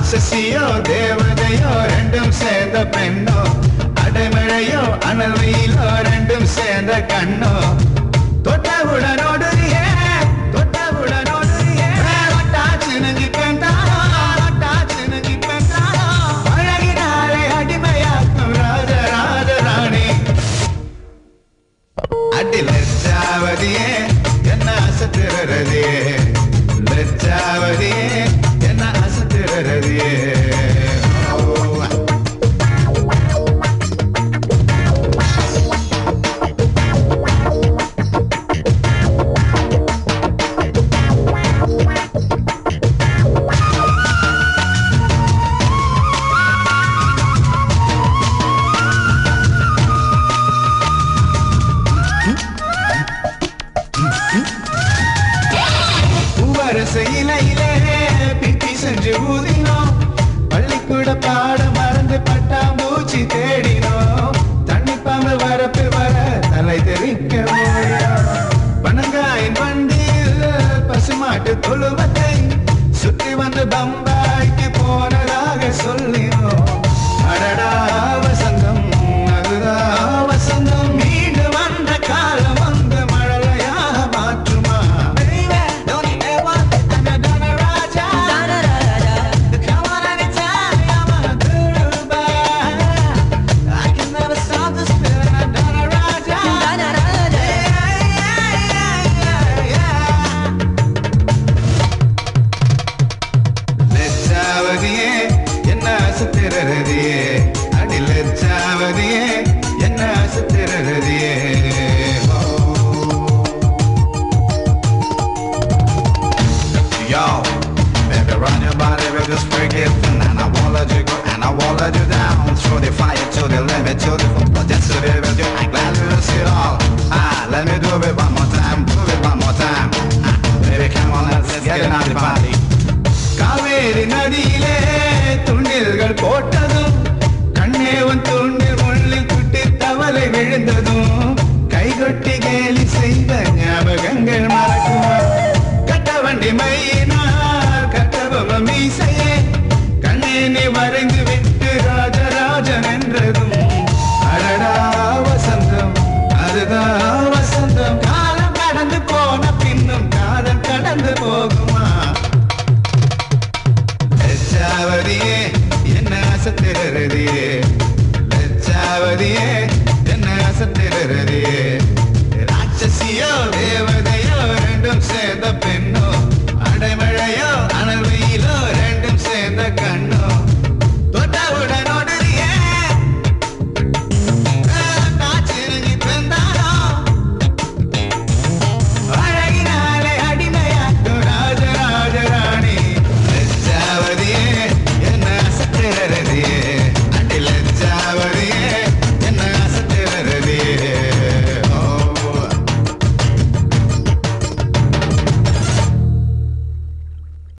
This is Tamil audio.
சசியோ தேவதையோ ரெண்டும் சேர்ந்த பெண்ணோ அடைமழையோ அனல் வெயிலோ ரெண்டும் சேர்ந்த கண்ணோ தொட்டவுடனோடு அழகினாலே அடிமையாக்கும் ராஜராஜராணி அடி லட்சாவதியே என்ன அசத்துறதியே லட்சாவதியே என்ன அசத்துறதியே இலையிலே பிப்பி சென்று ஊதினோம் பள்ளிக்கூட பாட மறந்து பட்டாம்பூச்சி தேடினோம் தண்ணி பாம்பு வரப்பு வர தலை தெரிக்க பனங்காயின் வண்டியில் பசுமாட்டு தொழுவத்தை சுற்றி வந்து பம்பாய்க்கு போனதாக சொல்லினோம் அடடா வசந்தம் அதுதா வசந்தம் மீண்டு வந்த காலம் வந்து மழலையாக மாற்றுமா அடி லட்சாவதியே என்ன அசத்திரதியே Yo, baby, run your body with this freaky thing, and I won't let you go, and I won't let you down. Throw the fire to the limit, to the but that's the way with you. I'm glad you see it all. Let me do it one more time, do it one more time. Baby, come on, let's get it out the party. Kaveri நதியிலே துண்டில்கள் போட்டதும் கண்ணேவன் துண்டில் முள்ளில் குட்டி தவளை விழுந்ததும் கைகொட்டி கேலி செய்த ஞாபகங்கள் மறக்குமா கட்ட வண்டி மையினால் கட்டபொம்ம மீசையே கண்ணே நீ வரைந்து விட்டு ராஜராஜன் என்றதும் அடடா வசந்தம் அதுதான் வசந்தம் காலம் கடந்து போன பின்னும் காலம் கடந்து போகுமா லட்சாவதியே என்ன அசத்திரதியே லட்சாவதியே என்ன அசத்திரதியே